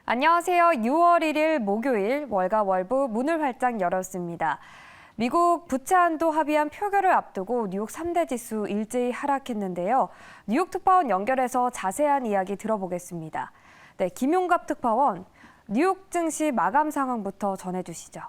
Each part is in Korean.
안녕하세요. 6월 1일 목요일 월가월부 문을 활짝 열었습니다. 미국 부채 한도 합의안 표결을 앞두고 뉴욕 3대 지수 일제히 하락했는데요. 뉴욕 특파원 연결해서 자세한 이야기 들어보겠습니다. 네, 김용갑 특파원, 뉴욕 증시 마감 상황부터 전해주시죠.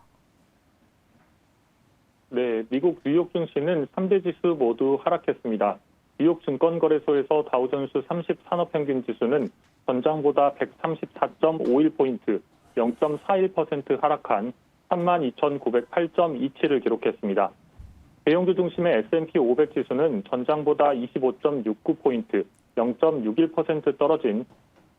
네, 미국 뉴욕 증시는 3대 지수 모두 하락했습니다. 뉴욕 증권거래소에서 다우존스 30 산업평균 지수는 전장보다 134.51포인트, 0.41% 하락한 32,908.27을 기록했습니다. 대형주 중심의 S&P 500 지수는 전장보다 25.69포인트, 0.61% 떨어진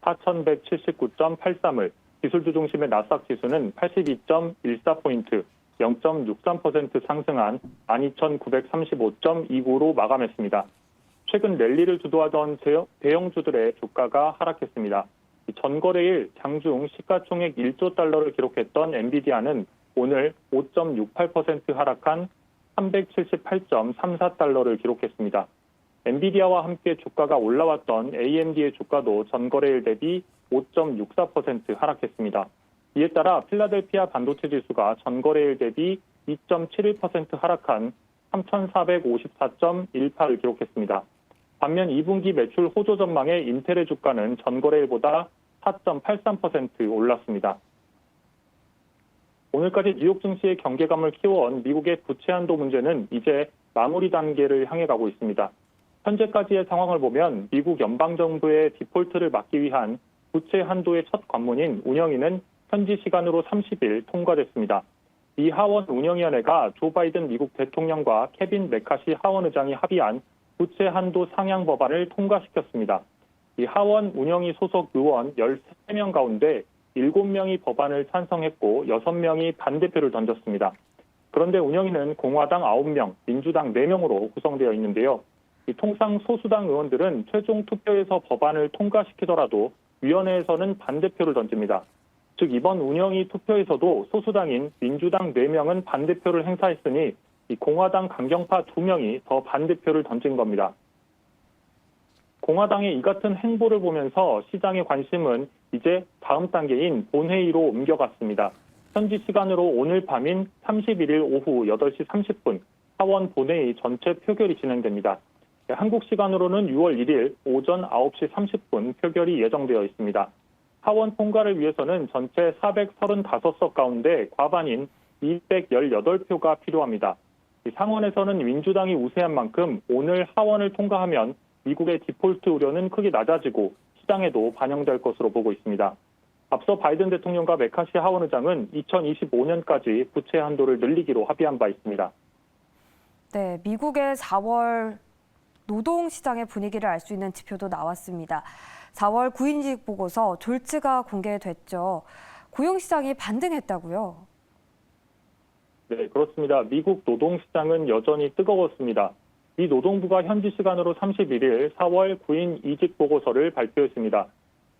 4,179.83을, 기술주 중심의 나스닥 지수는 82.14포인트, 0.63% 상승한 12,935.29로 마감했습니다. 최근 랠리를 주도하던 대형주들의 주가가 하락했습니다. 전거래일 장중 시가총액 1조 달러를 기록했던 엔비디아는 오늘 5.68% 하락한 378.34달러를 기록했습니다. 엔비디아와 함께 주가가 올라왔던 AMD의 주가도 전거래일 대비 5.64% 하락했습니다. 이에 따라 필라델피아 반도체 지수가 전거래일 대비 2.71% 하락한 3,454.18을 기록했습니다. 반면 2분기 매출 호조 전망의 인텔의 주가는 전거래일보다 4.83% 올랐습니다. 오늘까지 뉴욕 증시의 경계감을 키워온 미국의 부채 한도 문제는 이제 마무리 단계를 향해 가고 있습니다. 현재까지의 상황을 보면 미국 연방정부의 디폴트를 막기 위한 부채 한도의 첫 관문인 운영위는 현지 시간으로 30일 통과됐습니다. 이 하원 운영위원회가 조 바이든 미국 대통령과 케빈 메카시 하원 의장이 합의한 부채 한도 상향 법안을 통과시켰습니다. 이 하원 운영위 소속 의원 13명 가운데 7명이 법안을 찬성했고 6명이 반대표를 던졌습니다. 그런데 운영위는 공화당 9명, 민주당 4명으로 구성되어 있는데요. 통상 소수당 의원들은 최종 투표에서 법안을 통과시키더라도 위원회에서는 반대표를 던집니다. 즉 이번 운영위 투표에서도 소수당인 민주당 4명은 반대표를 행사했으니 이 공화당 강경파 2명이 더 반대표를 던진 겁니다. 공화당의 이 같은 행보를 보면서 시장의 관심은 이제 다음 단계인 본회의로 옮겨갔습니다. 현지 시간으로 오늘 밤인 31일 오후 8시 30분 하원 본회의 전체 표결이 진행됩니다. 한국 시간으로는 6월 1일 오전 9시 30분 표결이 예정되어 있습니다. 하원 통과를 위해서는 전체 435석 가운데 과반인 218표가 필요합니다. 상원에서는 민주당이 우세한 만큼 오늘 하원을 통과하면 미국의 디폴트 우려는 크게 낮아지고 시장에도 반영될 것으로 보고 있습니다. 앞서 바이든 대통령과 메카시 하원 의장은 2025년까지 부채 한도를 늘리기로 합의한 바 있습니다. 네, 미국의 4월 노동시장의 분위기를 알 수 있는 지표도 나왔습니다. 4월 구인직 보고서 졸지가 공개됐죠. 고용시장이 반등했다고요? 네, 그렇습니다. 미국 노동시장은 여전히 뜨거웠습니다. 미 노동부가 현지 시간으로 31일 4월 구인 이직 보고서를 발표했습니다.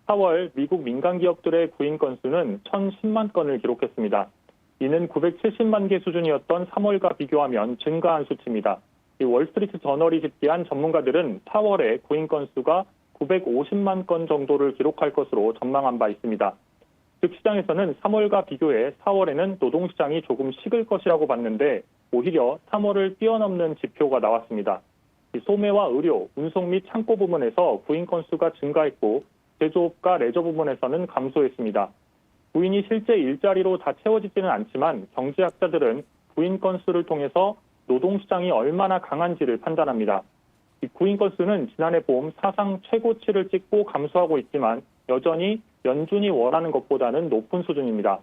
4월 미국 민간 기업들의 구인 건수는 1,010만 건을 기록했습니다. 이는 970만 개 수준이었던 3월과 비교하면 증가한 수치입니다. 이 월스트리트 저널이 집계한 전문가들은 4월에 구인 건수가 950만 건 정도를 기록할 것으로 전망한 바 있습니다. 즉 시장에서는 3월과 비교해 4월에는 노동시장이 조금 식을 것이라고 봤는데 오히려 3월을 뛰어넘는 지표가 나왔습니다. 소매와 의료, 운송 및 창고 부문에서 구인 건수가 증가했고 제조업과 레저 부문에서는 감소했습니다. 구인이 실제 일자리로 다 채워지지는 않지만 경제학자들은 구인 건수를 통해서 노동시장이 얼마나 강한지를 판단합니다. 이 구인 건수는 지난해 봄 사상 최고치를 찍고 감소하고 있지만 여전히 연준이 원하는 것보다는 높은 수준입니다.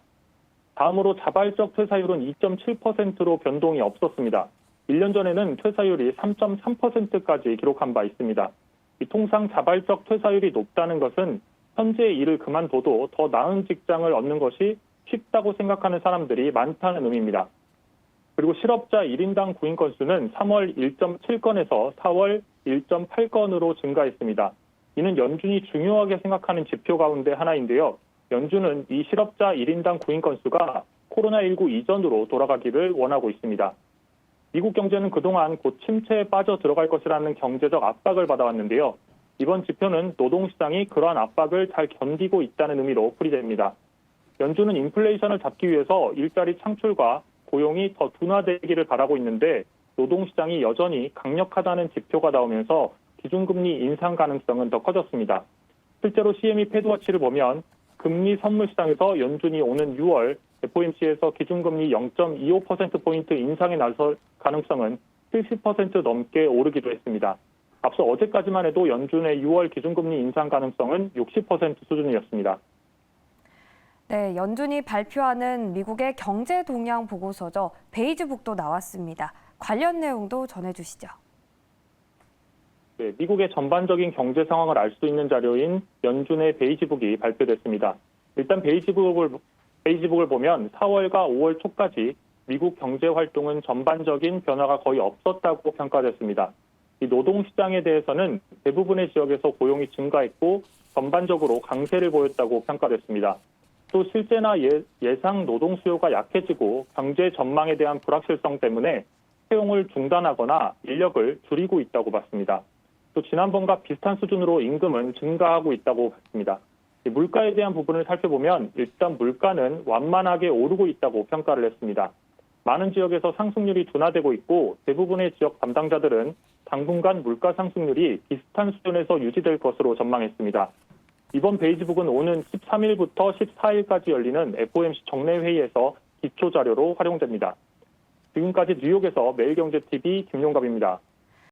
다음으로 자발적 퇴사율은 2.7%로 변동이 없었습니다. 1년 전에는 퇴사율이 3.3%까지 기록한 바 있습니다. 통상 자발적 퇴사율이 높다는 것은 현재 일을 그만둬도 더 나은 직장을 얻는 것이 쉽다고 생각하는 사람들이 많다는 의미입니다. 그리고 실업자 1인당 구인 건수는 3월 1.7건에서 4월 1.8건으로 증가했습니다. 이는 연준이 중요하게 생각하는 지표 가운데 하나인데요. 연준은 이 실업자 1인당 구인 건수가 코로나19 이전으로 돌아가기를 원하고 있습니다. 미국 경제는 그동안 곧 침체에 빠져 들어갈 것이라는 경제적 압박을 받아왔는데요. 이번 지표는 노동시장이 그러한 압박을 잘 견디고 있다는 의미로 풀이됩니다. 연준은 인플레이션을 잡기 위해서 일자리 창출과 고용이 더 둔화되기를 바라고 있는데 노동시장이 여전히 강력하다는 지표가 나오면서 기준금리 인상 가능성은 더 커졌습니다. 실제로 CME 패드워치를 보면 금리 선물 시장에서 연준이 오는 6월 FOMC에서 기준금리 0.25%포인트 인상에 나설 가능성은 70% 넘게 오르기도 했습니다. 앞서 어제까지만 해도 연준의 6월 기준금리 인상 가능성은 60% 수준이었습니다. 네, 연준이 발표하는 미국의 경제 동향 보고서죠. 베이지북도 나왔습니다. 관련 내용도 전해주시죠. 네, 미국의 전반적인 경제 상황을 알 수 있는 자료인 연준의 베이지북이 발표됐습니다. 일단 베이지북을 보면 4월과 5월 초까지 미국 경제 활동은 전반적인 변화가 거의 없었다고 평가됐습니다. 이 노동시장에 대해서는 대부분의 지역에서 고용이 증가했고 전반적으로 강세를 보였다고 평가됐습니다. 또 실제나 예상 노동 수요가 약해지고 경제 전망에 대한 불확실성 때문에 채용을 중단하거나 인력을 줄이고 있다고 봤습니다. 또 지난번과 비슷한 수준으로 임금은 증가하고 있다고 봤습니다. 물가에 대한 부분을 살펴보면 일단 물가는 완만하게 오르고 있다고 평가를 했습니다. 많은 지역에서 상승률이 둔화되고 있고 대부분의 지역 담당자들은 당분간 물가 상승률이 비슷한 수준에서 유지될 것으로 전망했습니다. 이번 베이지북은 오는 13일부터 14일까지 열리는 FOMC 정례회의에서 기초 자료로 활용됩니다. 지금까지 뉴욕에서 매일경제TV 김용갑입니다.